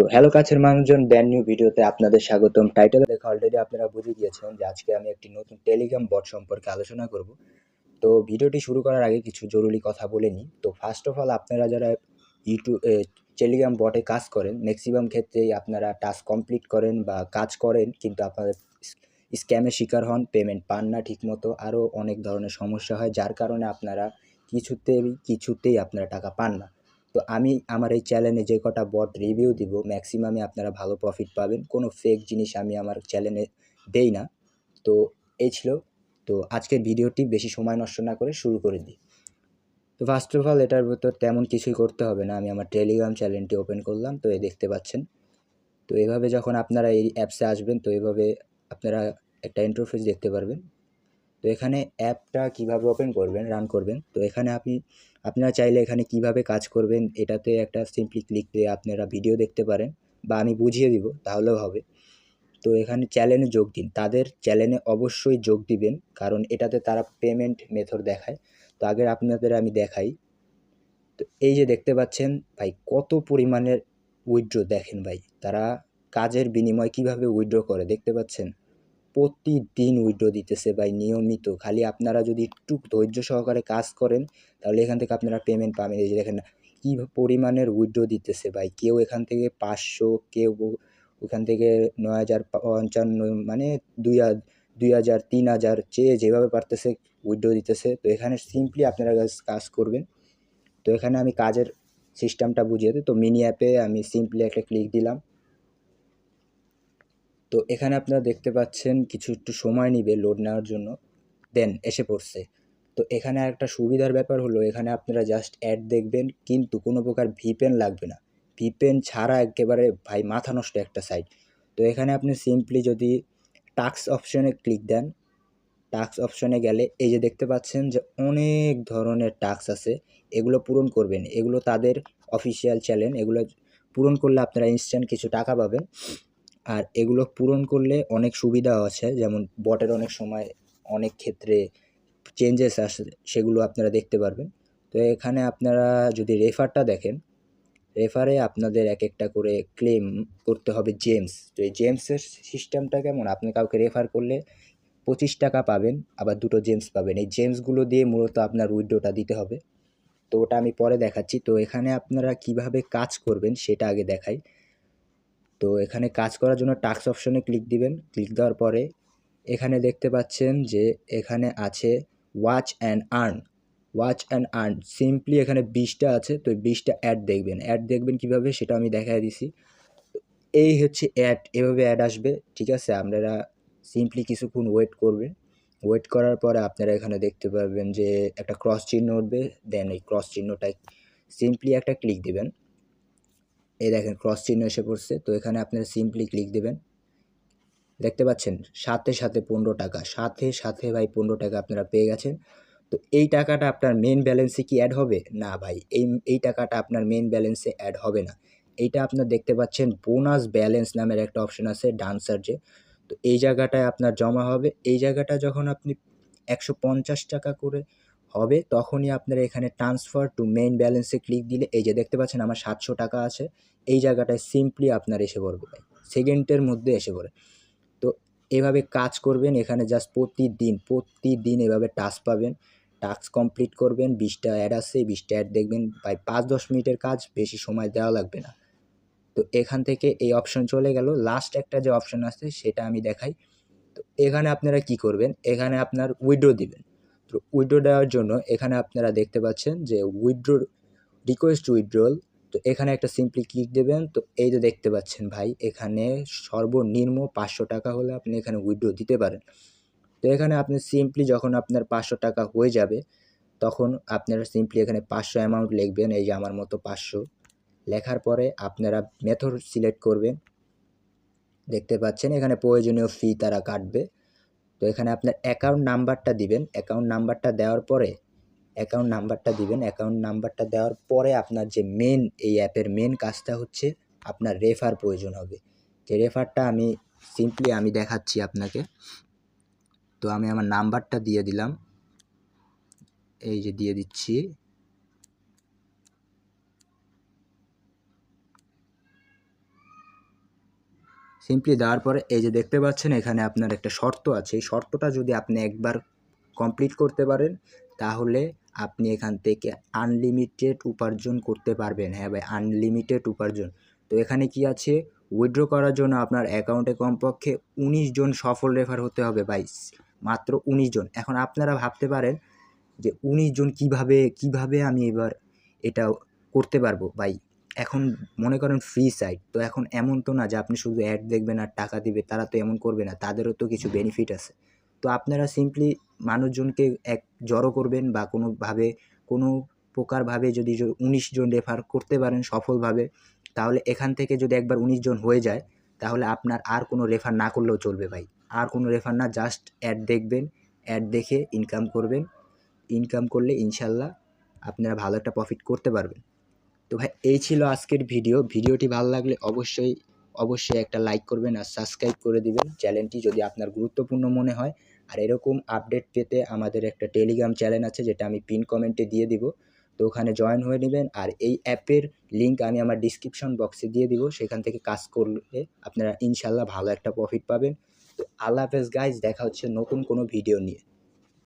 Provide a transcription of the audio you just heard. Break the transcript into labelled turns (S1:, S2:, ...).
S1: তো হ্যালো কাছের মানুষজন, ব্র্যান্ড নিউ ভিডিওতে আপনাদের স্বাগতম। টাইটেল দেখে অলরেডি আপনারা বুঝে গিয়েছেন যে আজকে আমি একটি নতুন টেলিগ্রাম বট সম্পর্কে আলোচনা করব। তো ভিডিওটি শুরু করার আগে কিছু জরুরি কথা বলে নিই। তো ফার্স্ট অফ অল, আপনারা যারা ইউটিউব টেলিগ্রাম বটে কাজ করেন, ম্যাক্সিমাম ক্ষেত্রেই আপনারা টাস্ক কমপ্লিট করেন বা কাজ করেন, কিন্তু আপনাদের স্ক্যামের শিকার হন, পেমেন্ট পান না ঠিকমতো, আরও অনেক ধরনের সমস্যা হয়, যার কারণে আপনারা কিছুতেই আপনারা টাকা পান না। তো আমি আমার এই চ্যানেলে যে কটা বট রিভিউ দিব, ম্যাক্সিমামে আপনারা ভালো প্রফিট পাবেন। কোনো ফেক জিনিস আমি আমার চ্যানেলে দেই না। তো এই ছিল। তো আজকের ভিডিওটি বেশি সময় নষ্ট না করে শুরু করে দিই। তো ফার্স্ট অফ অল, এটার ভিতর তেমন কিছুই করতে হবে না। আমি আমার টেলিগ্রাম চ্যানেলটি ওপেন করলাম, তো এই দেখতে পাচ্ছেন। তো এভাবে যখন আপনারা এই অ্যাপসে আসবেন, তো এভাবে আপনারা একটা ইন্টারফেস দেখতে পারবেন। তো এখানে অ্যাপটা কিভাবে ওপেন করবেন, রান করবেন, তো এখানে আপনারা চাইলে এখানে কিভাবে কাজ করবেন এটাতে একটা সিম্পলি ক্লিক দিয়ে আপনারা ভিডিও দেখতে পারেন, বা আমি বুঝিয়ে দিব তাহলেও হবে। তো এখানে চ্যানেলে যোগ দিন, তাদের চ্যানেলে অবশ্যই যোগ দিবেন, কারণ এটাতে তারা পেমেন্ট মেথড দেখায়। তো আগে আপনাদের আমি দেখাই। তো এই যে দেখতে পাচ্ছেন ভাই, কত পরিমাণের উইথড্র দেখেন ভাই, তারা কাজের বিনিময়ে কিভাবে উইথড্র করে দেখতে পাচ্ছেন। প্রতিদিন উইথড্র দিতেছে ভাই, নিয়মিত। খালি আপনারা যদি একটু ধৈর্য সহকারে কাজ করেন, তাহলে এখান থেকে আপনারা পেমেন্ট পাবেন। এই যে দেখেন কী পরিমাণের উইথড্র দিতেছে ভাই, কেউ এখান থেকে 500, কেউ ওখান থেকে 9,055, মানে 2,000, 3,000, চেয়ে যেভাবে পারতেছে উইথড্র দিতেছে। তো এখানে সিম্পলি আপনারা কাজ করবেন। তো এখানে আমি কাজের সিস্টেমটা বুঝিয়ে দিই। তো মিনি অ্যাপে আমি সিম্পলি একটা ক্লিক দিলাম। তো এখানে আপনারা দেখতে পাচ্ছেন কিছু একটু সময় নিবে লোড নেওয়ার জন্য, দেন এসে পড়ছে। তো এখানে একটা সুবিধার ব্যাপার হলো, এখানে আপনারা জাস্ট অ্যাড দেখবেন, কিন্তু কোনো প্রকার ভিপেন লাগবে না। ভিপেন ছাড়া একেবারে ভাই মাথা নষ্ট একটা সাইট। তো এখানে আপনি সিম্পলি যদি টাস্ক অপশনে ক্লিক দেন, টাস্ক অপশনে গেলে এই যে দেখতে পাচ্ছেন যে অনেক ধরনের টাস্ক আছে, এগুলো পূরণ করবেন। এগুলো তাদের অফিসিয়াল চ্যানেল, এগুলো পূরণ করলে আপনারা ইনস্ট্যান্ট কিছু টাকা পাবেন। আর এগুলো পূরণ করলে অনেক সুবিধাও আছে, যেমন বটের অনেক সময় অনেক ক্ষেত্রে চেঞ্জেস আসে, সেগুলো আপনারা দেখতে পারবেন। তো এখানে আপনারা যদি রেফারটা দেখেন, রেফারে আপনাদের এক একটা করে ক্লেম করতে হবে জেমস। তো এই জেমসের সিস্টেমটা কেমন, আপনি কাউকে রেফার করলে 25 টাকা পাবেন, আবার 2টো জেমস পাবেন। এই জেমসগুলো দিয়ে মূলত আপনার উইথড্রটা দিতে হবে। তো ওটা আমি পরে দেখাচ্ছি। তো এখানে আপনারা কিভাবে কাজ করবেন সেটা আগে দেখাই। তো এখানে কাজ করার জন্য টাস্ক অপশনে ক্লিক দিবেন। ক্লিক দেওয়ার পরে এখানে দেখতে পাচ্ছেন যে এখানে আছে watch and earn. Watch and earn simply এখানে 20টা আছে। তো 20টা অ্যাড দেখবেন। অ্যাড দেখবেন কিভাবে সেটা আমি দেখাই দিছি। এই হচ্ছে অ্যাড, এভাবে অ্যাড আসবে, ঠিক আছে। আপনারা সিম্পলি কিছুক্ষণ ওয়েট করবেন। ওয়েট করার পরে আপনারা এখানে দেখতে পারবেন যে একটা ক্রস চিহ্ন উঠবে, দেন এই ক্রস চিহ্নটায় সিম্পলি একটা ক্লিক দিবেন। এই দেখেন ক্রস চিহ্ন এসে পড়ছে। তো এখানে আপনারা সিম্পলি ক্লিক দিবেন। দেখতে পাচ্ছেন সাথে সাথে 15 টাকা, সাথে সাথে ভাই 15 টাকা আপনারা পেয়ে গেছেন। তো এই টাকাটা আপনার মেন ব্যালেন্সে কি অ্যাড হবে না ভাই, এই টাকাটা আপনার মেন ব্যালেন্সে অ্যাড হবে না। এইটা আপনার দেখতে পাচ্ছেন বোনাস ব্যালেন্স নামের একটা অপশন আছে ডান সাইডে। তো এই জায়গাটায় আপনার জমা হবে। এই জায়গাটা যখন আপনি 150 টাকা করে হবে, তখনই আপনারা এখানে ট্রান্সফার টু মেইন ব্যালেন্সে ক্লিক দিলে এই যে দেখতে পাচ্ছেন আমার 700 টাকা আছে। এই জায়গাটায় সিম্পলি আপনার এসে পড়বে ভাই, সেকেন্ডের মধ্যে এসে পড়ে। তো এভাবে কাজ করবেন। এখানে জাস্ট প্রতিদিন এভাবে টাস্ক পাবেন। টাস্ক কমপ্লিট করবেন। 20টা অ্যাড আছে, 20টা অ্যাড দেখবেন। প্রায় 5-10 মিনিটের কাজ, বেশি সময় দেওয়া লাগবে না। তো এখান থেকে এই অপশন চলে গেল। লাস্ট একটা যে অপশন আছে সেটা আমি দেখাই। তো এখানে আপনারা কি করবেন, এখানে আপনার উইথড্র দিবেন। তো উইথড্র দেওয়ার জন্য এখানে আপনারা দেখতে পাচ্ছেন যে উইথড্র রিকোয়েস্ট উইথড্রল। তো এখানে একটা সিম্পলি ক্লিক দেবেন। তো এই যে দেখতে পাচ্ছেন ভাই, এখানে সর্বনিম্ন 500 টাকা হলে আপনি এখানে উইথড্র দিতে পারেন। তো এখানে আপনি সিম্পলি যখন আপনার 500 টাকা হয়ে যাবে, তখন আপনারা সিম্পলি এখানে 500 অ্যামাউন্ট লিখবেন। এই যে আমার মতো 500 লেখার পরে আপনারা মেথড সিলেক্ট করবেন। দেখতে পাচ্ছেন এখানে প্রয়োজনীয় ফি তারা কাটবে। তো এখানে আপনার অ্যাকাউন্ট নাম্বারটা দিবেন। অ্যাকাউন্ট নাম্বারটা দেওয়ার পরে আপনার যে মেন, এই অ্যাপের মেন কাজটা হচ্ছে আপনার রেফার প্রয়োজন হবে। যে রেফারটা আমি সিম্পলি আমি দেখাচ্ছি আপনাকে। তো আমি আমার নাম্বারটা দিয়ে দিলাম, এই যে দিয়ে দিচ্ছি। সিম্পলি দেওয়ার পরে এই যে দেখতে পাচ্ছেন এখানে আপনার একটা শর্ত আছে, এই শর্তটা যদি আপনি একবার কমপ্লিট করতে পারেন তাহলে আপনি এখান থেকে আনলিমিটেড উপার্জন করতে পারবেন। হ্যাঁ ভাই, আনলিমিটেড উপার্জন। তো এখানে কি আছে, উইথড্র করার জন্য আপনার অ্যাকাউন্টে কমপক্ষে 19 জন সফল রেফার হতে হবে ভাই, মাত্র 19 জন। এখন আপনারা ভাবতে পারেন যে 19 জন কিভাবে আমি এবার এটা করতে পারবো ভাই। এখন মনে করেন ফ্রি সাইট তো, এখন এমন তো না যে আপনি শুধু অ্যাড দেখবেন আর টাকা দিবে, তারা তো এমন করবে না, তাদেরও তো কিছু বেনিফিট আছে। তো আপনারা সিম্পলি মানুষজনকে জড়ো করবেন বা কোনো প্রকারভাবে যদি 19 জন রেফার করতে পারেন সফলভাবে, তাহলে এখান থেকে যদি একবার 19 জন হয়ে যায় তাহলে আপনার আর কোনো রেফার না করলেও চলবে ভাই। আর কোনো রেফার না, জাস্ট অ্যাড দেখবেন, অ্যাড দেখে ইনকাম করবেন। ইনকাম করলে ইনশাল্লাহ আপনারা ভালো একটা প্রফিট করতে পারবেন। তো ভাই এই ছিল আজকের ভিডিওটি ভালো লাগলে অবশ্যই একটা লাইক করবেন আর সাবস্ক্রাইব করে দিবেন চ্যানেলটি যদি আপনার গুরুত্বপূর্ণ মনে হয়। আর এরকম আপডেট পেতে আমাদের একটা টেলিগ্রাম চ্যানেল আছে যেটা আমি পিন কমেন্টে দিয়ে দিব, তো ওখানে জয়েন হয়ে নেবেন। আর এই অ্যাপের লিঙ্ক আমি আমার ডিসক্রিপশন বক্সে দিয়ে দিব, সেখান থেকে কাজ করলে আপনারা ইনশাল্লাহ ভালো একটা প্রফিট পাবেন। তো আল্লাহ হাফেজ গাইজ, দেখা হচ্ছে নতুন কোনো ভিডিও নিয়ে।